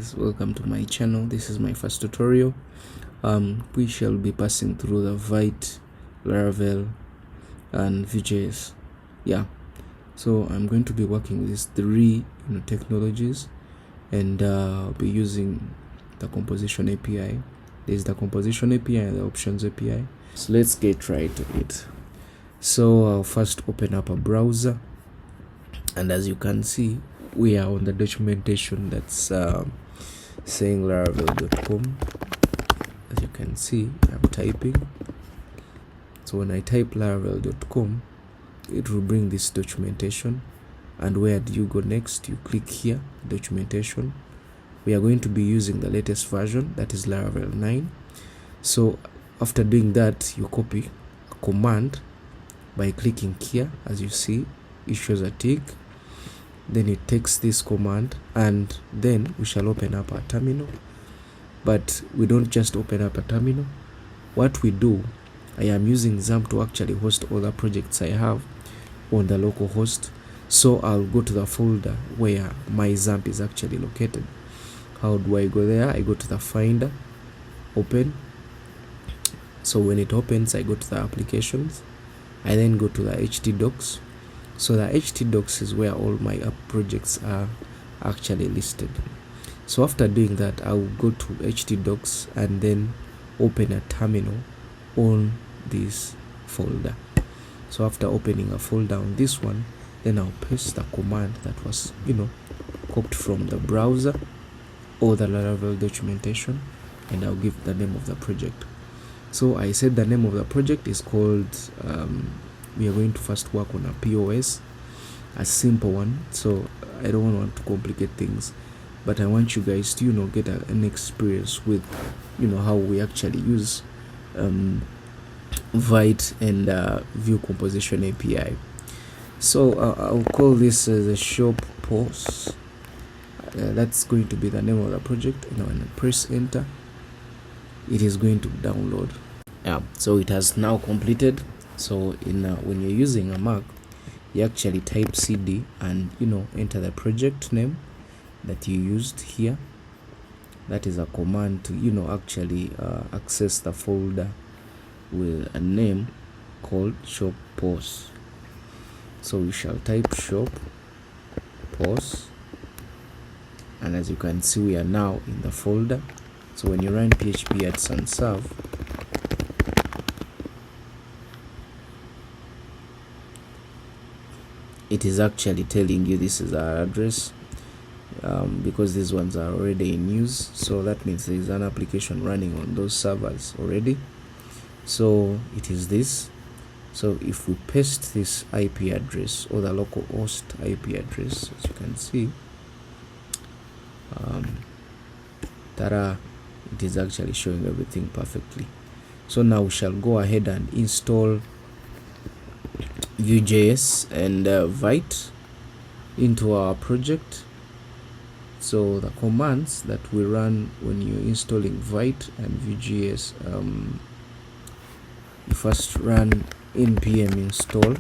guys, welcome to my channel. This is my first tutorial. We shall be passing through the Vite, Laravel and Vuejs. So I'm going to be working with these three technologies, and I'll be using the composition API. There's the composition API and the options API. So let's get right to it. So I'll first open up a browser, and as you can see, we are on the documentation that's saying laravel.com. As you can see, I'm typing. So when I type laravel.com, it will bring this documentation. And where do you go next? You click here, documentation. We are going to be using the latest version, that is Laravel 9. So after doing that, you copy a command by clicking here. As you see, it shows a tick. Then it takes this command, and then we shall open up our terminal. But we don't just open up a terminal. What we do, I am using XAMPP to actually host all the projects I have on the local host. So I'll go to the folder where my XAMPP is actually located. How do I go there? I go to the Finder, open. So when it opens, I go to the applications. I then go to the htdocs. So the htdocs is where all my app projects are actually listed. So after doing that, I will go to htdocs and then open a terminal on this folder. So after opening a folder on this one, then I'll paste the command that was copied from the browser or the Laravel documentation, and I'll give the name of the project. So I said the name of the project is called we are going to first work on a POS, a simple one. So I don't want to complicate things, but I want you guys to get an experience with how we actually use Vite and Vue Composition API. So I'll call this as a shop post. That's going to be the name of the project, and when I press enter, it is going to download. So it has now completed. So when you're using a Mac, you actually type cd and enter the project name that you used here. That is a command to actually access the folder with a name called shop post. So we shall type shop post, and as you can see, we are now in the folder. So when you run php add sans serve, it is actually telling you this is our address, because these ones are already in use. So that means there is an application running on those servers already. So it is this. So if we paste this IP address or the local host IP address, as you can see, it is actually showing everything perfectly. So now we shall go ahead and install Vuejs and Vite into our project. So the commands that we run when you're installing Vite and Vuejs, you first run npm install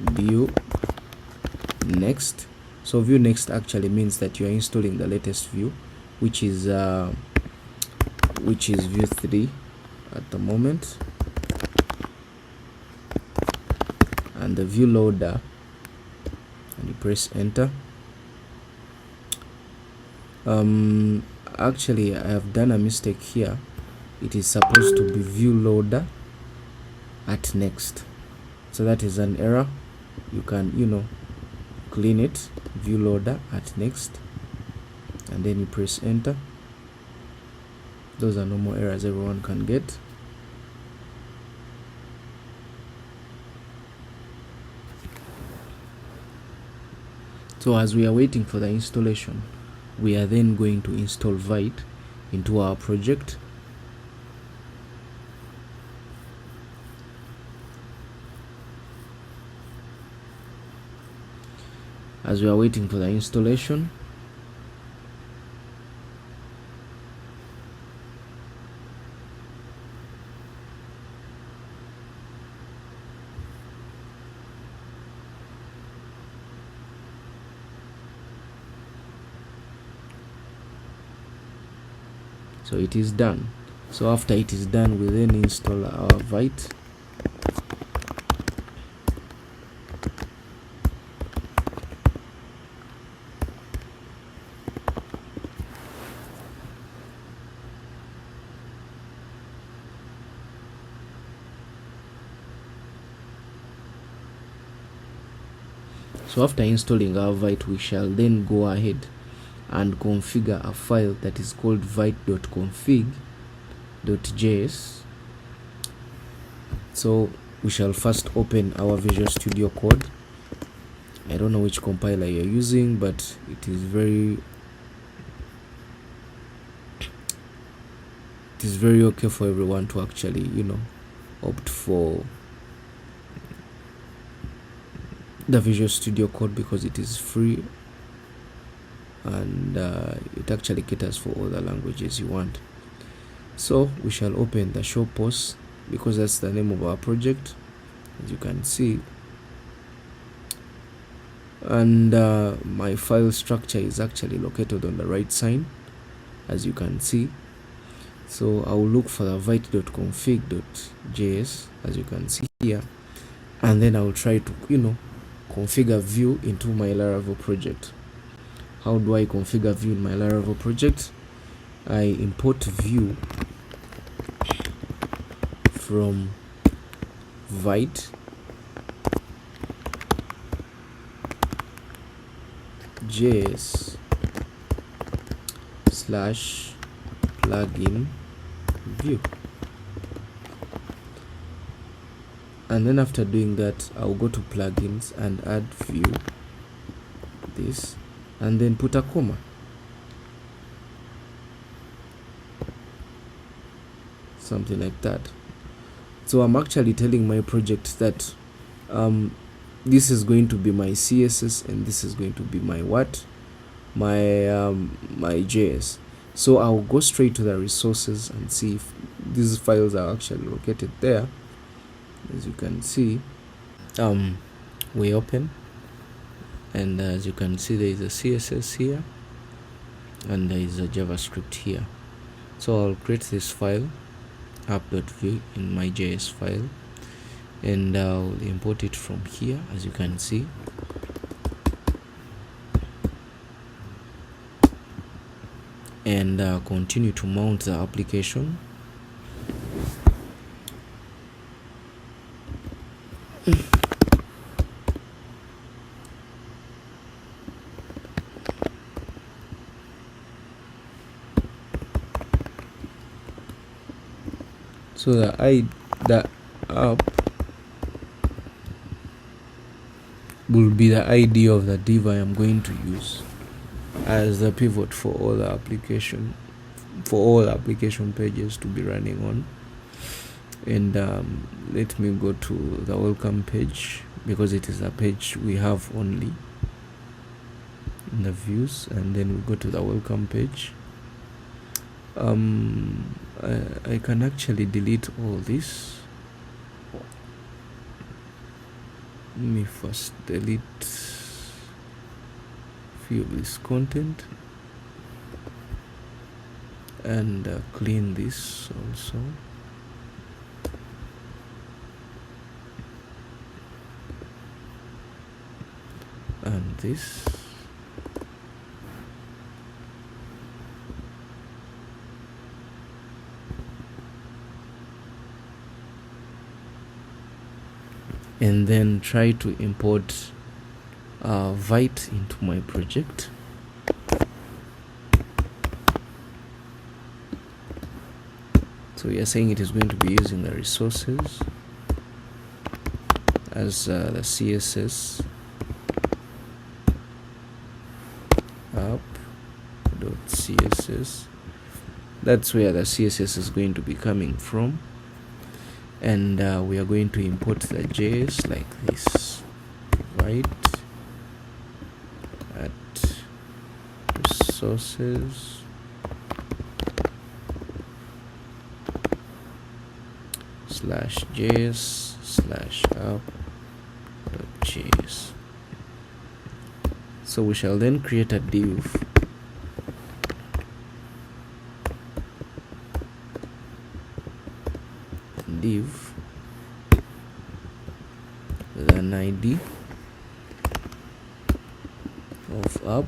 vue next. So vue next actually means that you are installing the latest view, which is vue 3 at the moment, and the view loader, and you press enter. Actually I have done a mistake here. It is supposed to be view loader at next, so that is an error. You can clean it, view loader at next, and then you press enter. Those are normal errors everyone can get. So as we are waiting for the installation, we are then going to install Vite into our project. As we are waiting for the installation, So it is done. So after it is done, we then install our Vite. So after installing our Vite, we shall then go ahead and configure a file that is called vite.config.js. So we shall first open our Visual Studio Code. I don't know which compiler you're using, but it is very okay for everyone to actually, opt for the Visual Studio Code because it is free, and it actually caters for all the languages you want. So we shall open the show post because that's the name of our project, as you can see, and my file structure is actually located on the right side, as you can see. So I will look for the vite.config.js, as you can see here, and then I will try to configure Vue into my Laravel project. How do I configure Vue in my Laravel project? I import Vue from Vite JS / plugin Vue, and then after doing that, I'll go to plugins and add Vue, this, and then put a comma. Something like that. So I'm actually telling my project that this is going to be my CSS and this is going to be my my JS. So I'll go straight to the resources and see if these files are actually located there. As you can see, we open, and as you can see, there is a CSS here and there is a JavaScript here. So I'll create this file app.vue in my JS file, and I'll import it from here, as you can see. And continue to mount the application. So the app will be the ID of the div I am going to use as the pivot for all the application pages to be running on. And let me go to the welcome page, because it is a page we have only in the views, and then we go to the welcome page. I can actually delete all this. Let me first delete few of this content and clean this also. And this. And then try to import Vite into my project. So we are saying it is going to be using the resources as the CSS app.css. That's where the CSS is going to be coming from. And we are going to import the JS like this, right? At resources /js/app.js. So we shall then create a div div with an ID of app.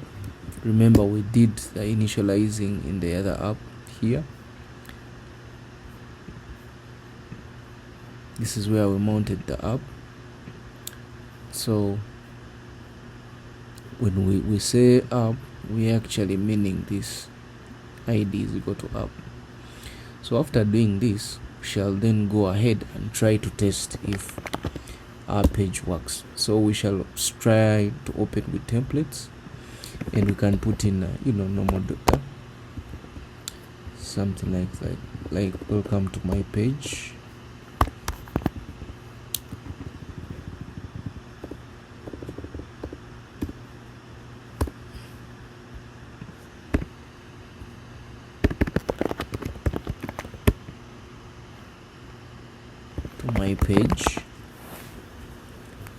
Remember, we did the initializing in the other app here. This is where we mounted the app. So when we say app, we actually meaning this ID is equal to app. So after doing this, we shall then go ahead and try to test if our page works. So we shall try to open with templates, and we can put in normal data, something like that, like welcome to my page. My page.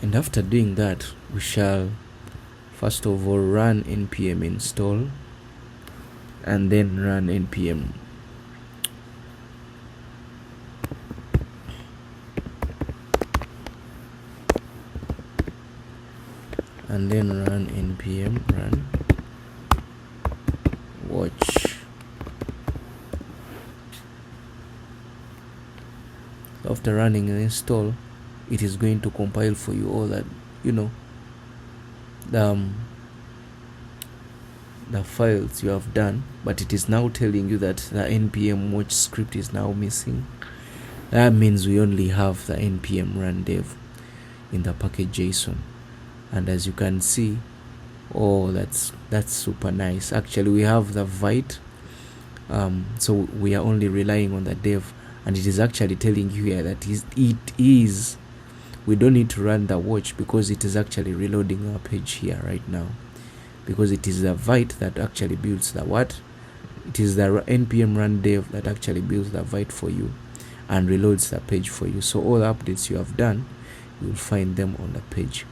And after doing that, we shall first of all run npm install and then run npm run watch. After running an install, it is going to compile for you all that the files you have done, but it is now telling you that the npm watch script is now missing. That means we only have the npm run dev in the package JSON. And as you can see, that's super nice. Actually, we have the Vite, so we are only relying on the dev, and it is actually telling you here that we don't need to run the watch because it is actually reloading our page here right now, because it is the Vite that actually builds the what? It is the npm run dev that actually builds the Vite for you and reloads the page for you. So all the updates you have done, you will find them on the page.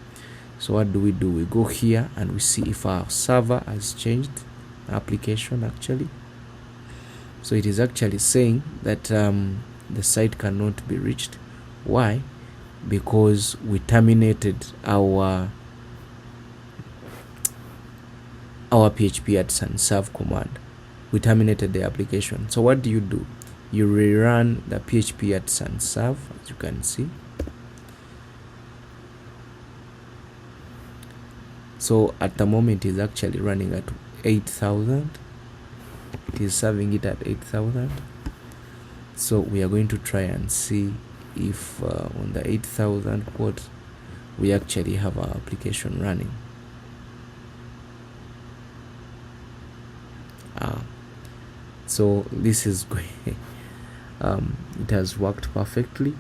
So what do? We go here and we see if our server has changed, application actually. So it is actually saying that the site cannot be reached. Why? Because we terminated our PHP at serve command. We terminated the application. So what do? You rerun the PHP at serve, as you can see. So at the moment it is actually running at 8,000. It is serving it at 8,000. So we are going to try and see if on the 8,000 port we actually have our application running. So this is going it has worked perfectly.